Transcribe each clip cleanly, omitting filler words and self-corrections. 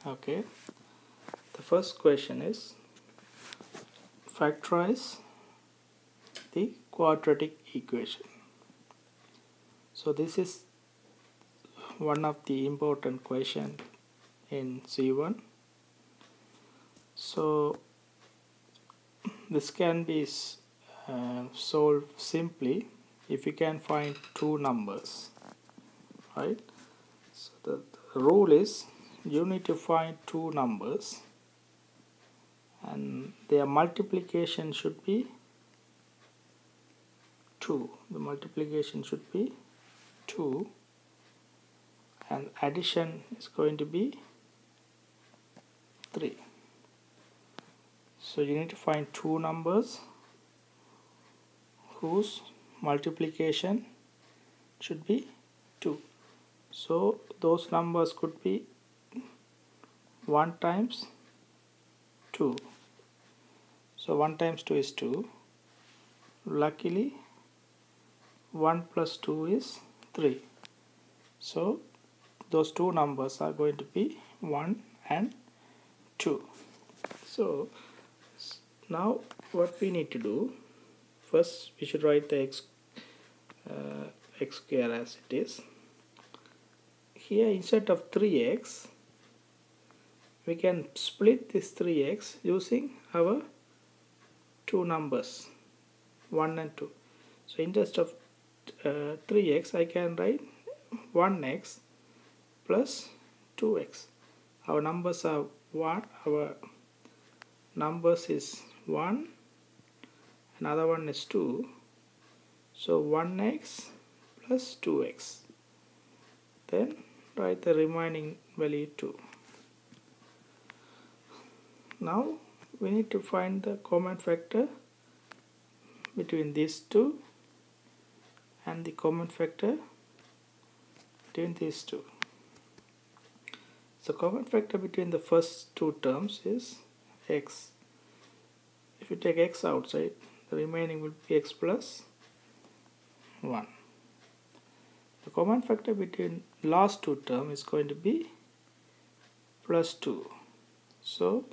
Okay, the first question is factorize the quadratic equation. So this is one of the important question in C1. So this can be solved simply if you can find two numbers, right? So the rule is you need to find two numbers and their multiplication should be 2. The multiplication should be 2 and addition is going to be 3. So you need to find two numbers whose multiplication should be 2. So those numbers could be 1 times 2. So 1 times 2 is 2. Luckily 1 plus 2 is 3. So those two numbers are going to be 1 and 2. So now what we need to do, first we should write the x square as it is. Here instead of 3x we can split this 3x using our two numbers 1 and 2. So instead of 3x I can write 1x plus 2x. Our numbers are 1, our numbers is 1, another one is 2, so 1x plus 2x. Then write the remaining value 2. Now we need to find the common factor between these two and the common factor between these two. So common factor between the first two terms is x. If you take x outside, the remaining will be x plus 1. The common factor between last two terms is going to be plus 2. So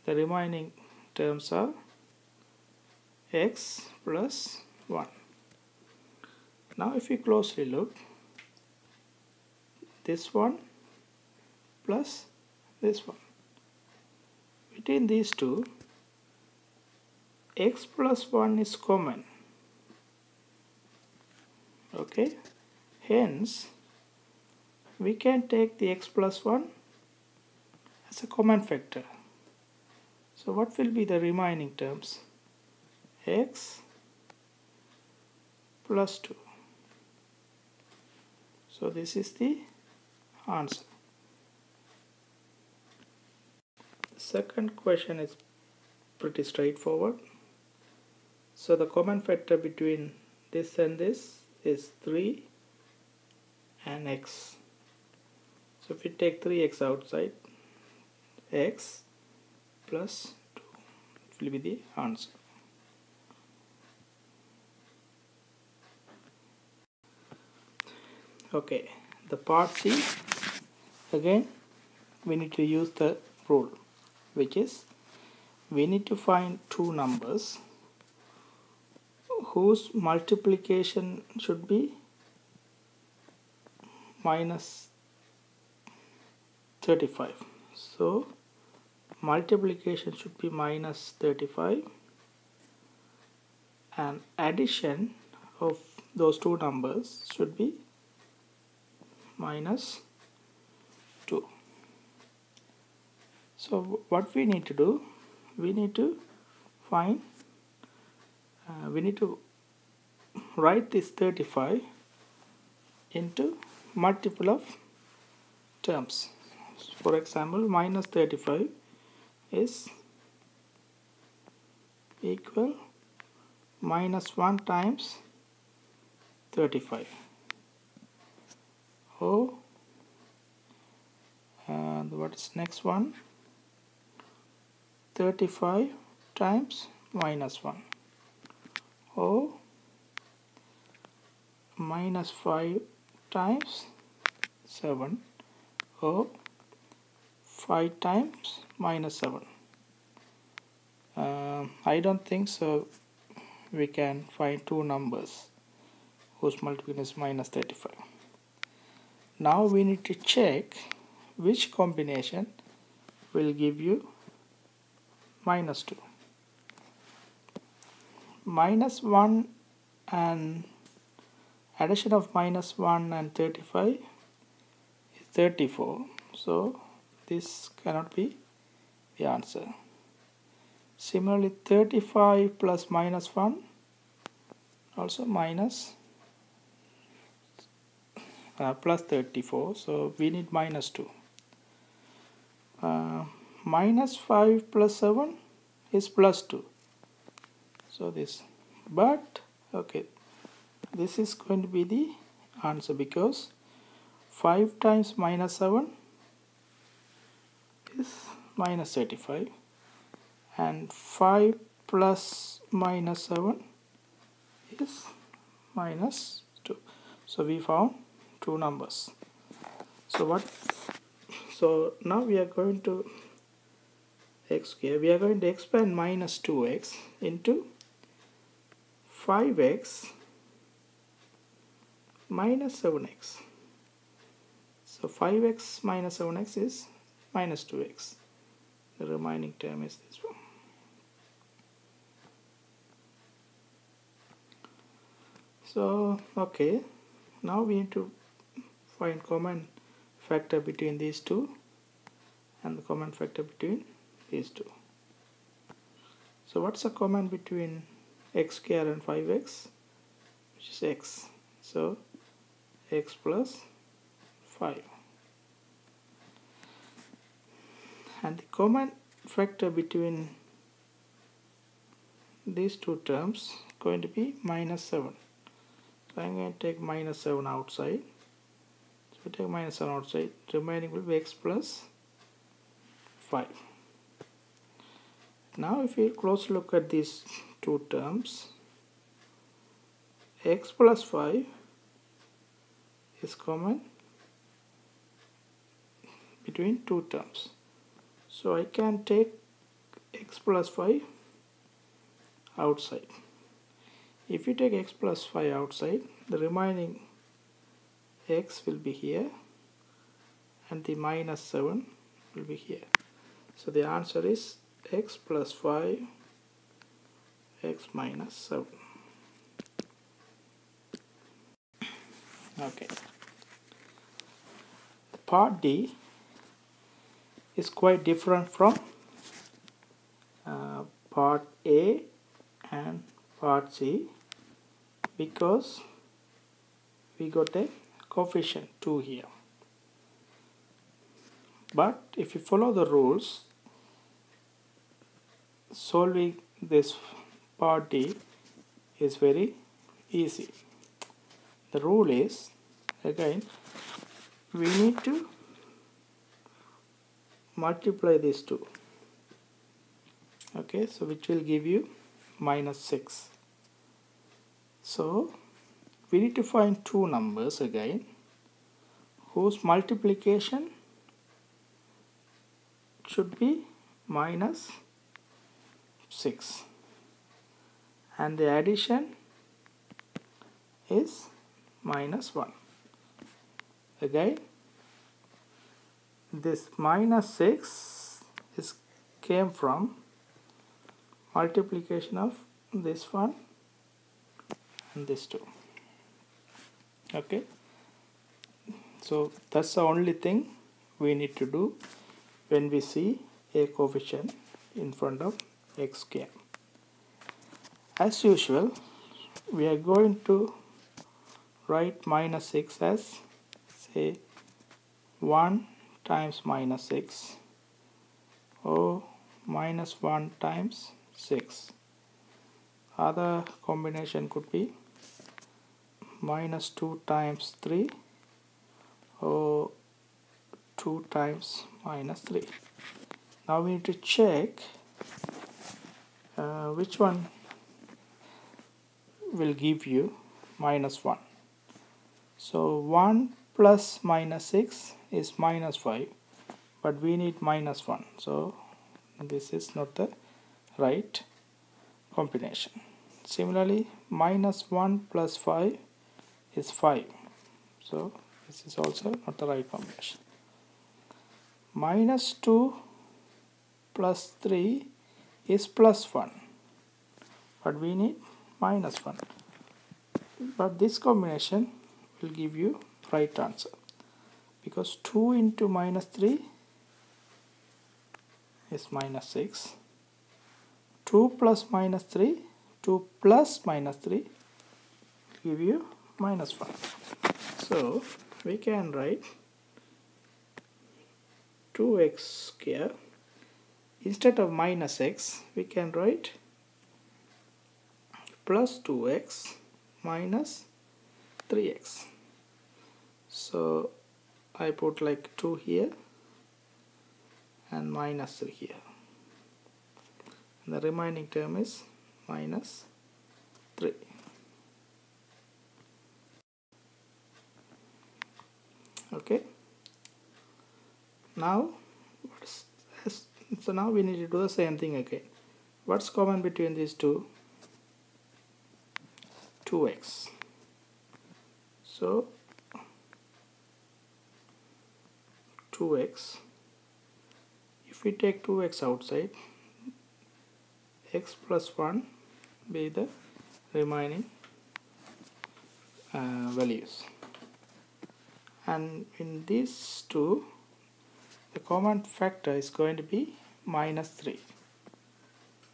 the remaining terms are x plus 1. Now if you closely look, this one plus this one, between these two x plus 1 is common. Okay, hence we can take the x plus 1 as a common factor. So what will be the remaining terms? X plus 2. So this is the answer. Second question is pretty straightforward. So the common factor between this and this is 3 and x. So if we take 3x outside, x plus 2, it will be the answer. Okay, the part C, again we need to use the rule, which is we need to find two numbers whose multiplication should be minus 35. So multiplication should be minus 35 and addition of those two numbers should be minus 2. So what we need to do, we need to find, we need to write this 35 into multiple of terms. For example, minus 35 is equal minus 1 times 35. Oh, and what is next one? 35 times minus 1. Oh, minus 5 times 7. Oh, 5 times minus 7. I don't think so we can find two numbers whose multiplication is minus 35. Now we need to check which combination will give you minus 2. Minus 1 and addition of minus 1 and 35 is 34. So this cannot be the answer. Similarly, 35 plus minus 1 also minus plus 34. So we need minus 2. Minus 5 plus 7 is plus 2. So this, but okay, this is going to be the answer because 5 times minus 7 is minus 35 and 5 plus minus 7 is minus 2. So we found two numbers. So now we are going to we are going to expand minus 2x into 5x minus 7x. So 5x minus 7x is minus 2x. The remaining term is this one. So okay, now we need to find common factor between these two and the common factor between these two. So what's the common between x square and 5x? Which is x. So x plus 5. And the common factor between these two terms is going to be minus 7. So I'm going to take minus 7 outside. So we take minus 7 outside. Remaining will be x plus 5. Now if you closely look at these two terms, x plus 5 is common between two terms. So I can take x plus 5 outside. If you take x plus 5 outside, the remaining x will be here and the minus 7 will be here. So the answer is x plus 5, x minus 7. Okay. Part D is quite different from part A and part C because we got a coefficient 2 here. But if you follow the rules, solving this part D is very easy. The rule is, again, we need to multiply these two. Okay, so which will give you minus 6. So we need to find two numbers again whose multiplication should be minus 6 and the addition is minus 1. Again, this minus 6 came from multiplication of this one and this two. Okay, so that's the only thing we need to do when we see a coefficient in front of x square. As usual, we are going to write minus 6 as, say, 1 times minus 6 or minus 1 times 6. Other combination could be minus 2 times 3 or 2 times minus 3. Now we need to check which one will give you minus 1. So 1 plus minus 6 is minus 5, but we need -1, so this is not the right combination. Similarly, -1 plus 5 is 5, so this is also not the right combination. -2 plus 3 is +1, but we need -1. But this combination will give you right answer, because 2 into -3 is -6. 2 plus -3, 2 plus -3 give you -1. So we can write 2x square. Instead of -x, we can write plus 2x minus 3x. So I put like 2 here and -3 here. And the remaining term is -3. Okay. Now, so now we need to do the same thing again. What's common between these two? 2x. So 2x. If we take 2x outside, x plus 1 be the remaining values. And in these two, the common factor is going to be -3.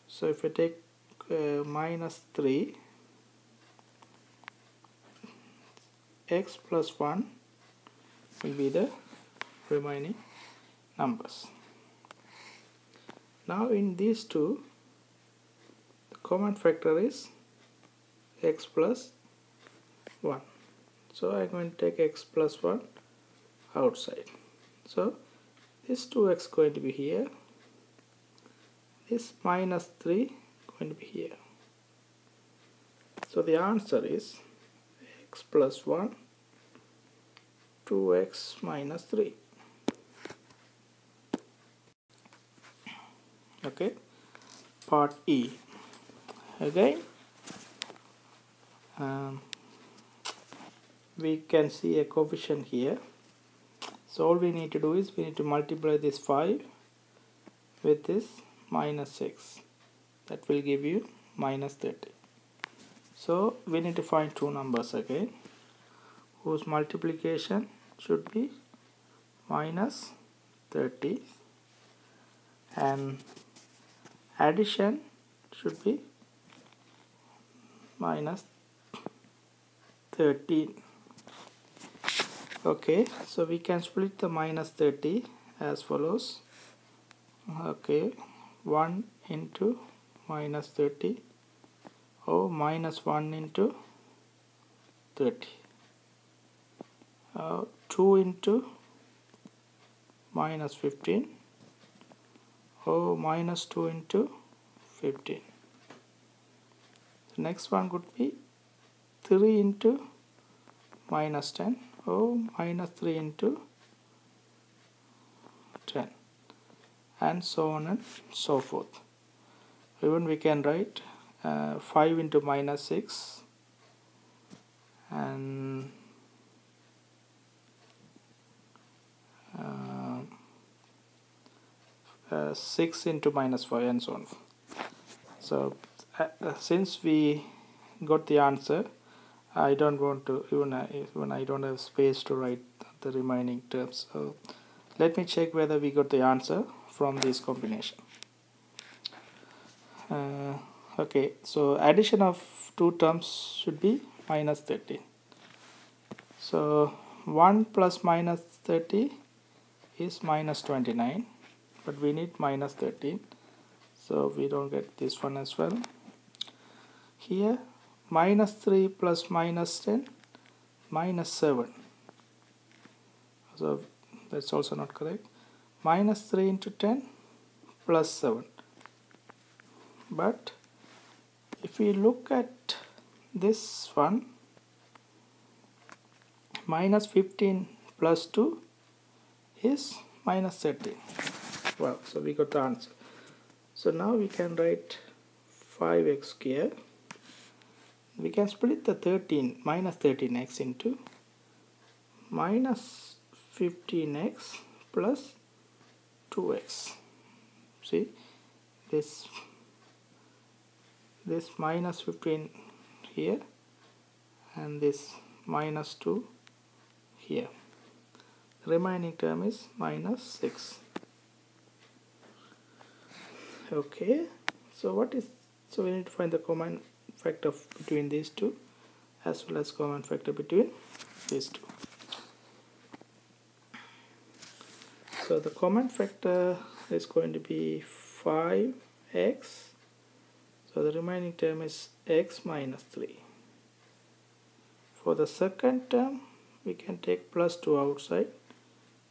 So if we take -3, x plus 1 will be the remaining numbers. Now in these two, the common factor is x plus 1. So I'm going to take x plus 1 outside. So this 2x going to be here, this -3 going to be here. So the answer is x plus 1, 2x minus 3. Okay, part E. Again, we can see a coefficient here. So all we need to do is we need to multiply this 5 with this -6. That will give you -30. So we need to find two numbers again, whose multiplication should be -30 and addition should be -13. Okay, so we can split the -30 as follows. Okay, 1 into -30, or -1 into 30, 2 into -15, or -2 into 15. The next one could be 3 into -10, or -3 into 10, and so on and so forth. Even we can write 5 into -6 and 6 into -5 and so on. So since we got the answer, I don't want to even I don't have space to write the remaining terms. So let me check whether we got the answer from this combination. Okay, so addition of two terms should be -13. So 1 plus -30 is -29, but we need -13, so we don't get this one as well. Here -3 plus -10, -7, so that's also not correct. -3 into 10 plus 7. But if we look at this one, -15 plus 2 is minus 13. Well, so we got the answer. So now we can write 5x square. We can split the minus 13x into minus 15x plus 2x. See, this minus 15 here and this minus 2 here. The remaining term is minus 6. Okay, so we need to find the common factor between these two as well as common factor between these two. So the common factor is going to be 5x. So the remaining term is x minus 3. For the second term, we can take plus 2 outside.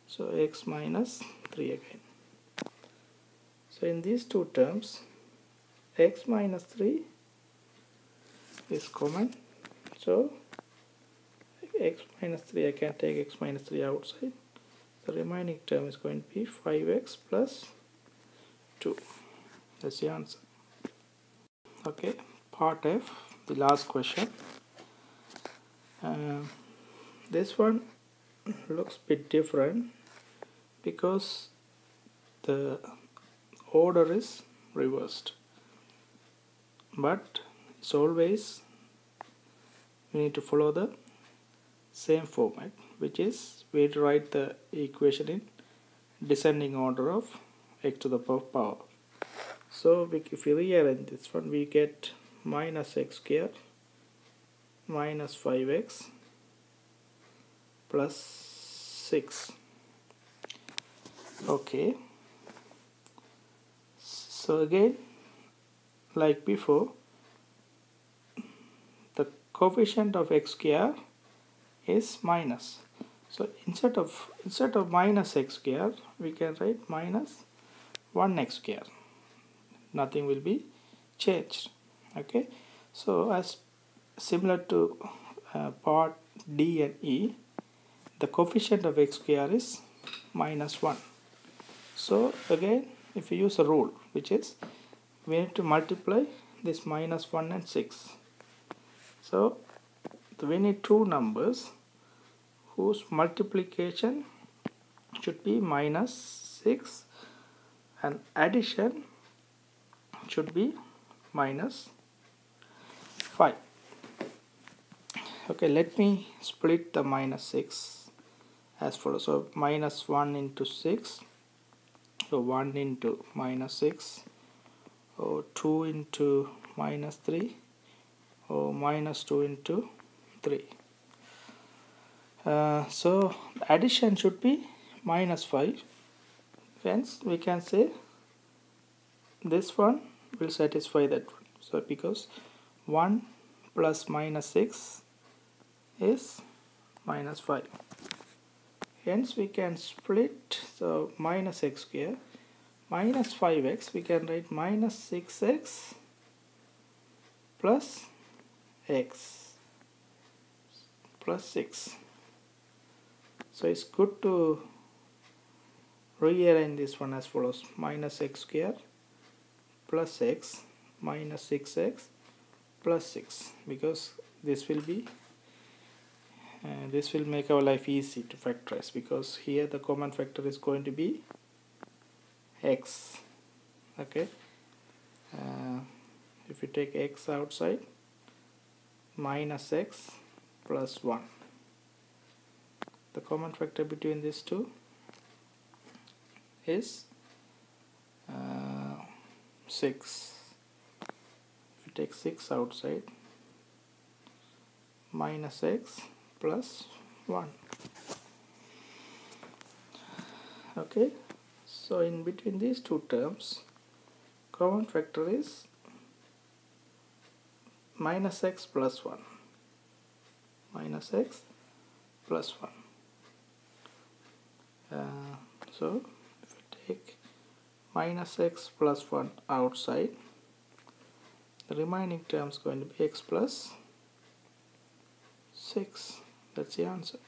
So x minus 3 again. So in these two terms, x minus 3 is common. So x minus 3, I can take x minus 3 outside. The remaining term is going to be 5x plus 2. That's the answer. Okay, part F, the last question. This one looks a bit different because the order is reversed, but it's always we need to follow the same format, which is we write the equation in descending order of x to the power. So if we rearrange this one, we get minus x square minus 5x plus 6. Okay, so again, like before, the coefficient of x square is minus. So instead of minus x square, we can write minus 1x square. Nothing will be changed. Okay, so as similar to part D and E, the coefficient of x square is minus 1. So again, if you use a rule, which is we need to multiply this minus 1 and 6. So we need two numbers whose multiplication should be minus 6 and addition should be minus 5. Okay, let me split the minus 6 as follows. So minus 1 into 6. So 1 into minus 6, or 2 into minus 3, or minus 2 into 3. So addition should be minus 5. Hence we can say this one will satisfy that one. So because 1 plus minus 6 is minus 5. Hence we can split, so minus x square minus 5x, we can write minus 6x plus x plus 6. So it's good to rearrange this one as follows: minus x square plus x minus 6x plus 6, because this will be this will make our life easy to factorize, because here the common factor is going to be x. Okay, if you take x outside, minus x plus 1. The common factor between these two is 6. If you take 6 outside, minus x plus 1. Okay, so in between these two terms, common factor is minus x plus 1. Minus x plus 1. So if you take minus x plus 1 outside, the remaining term is going to be x plus 6. That's the answer.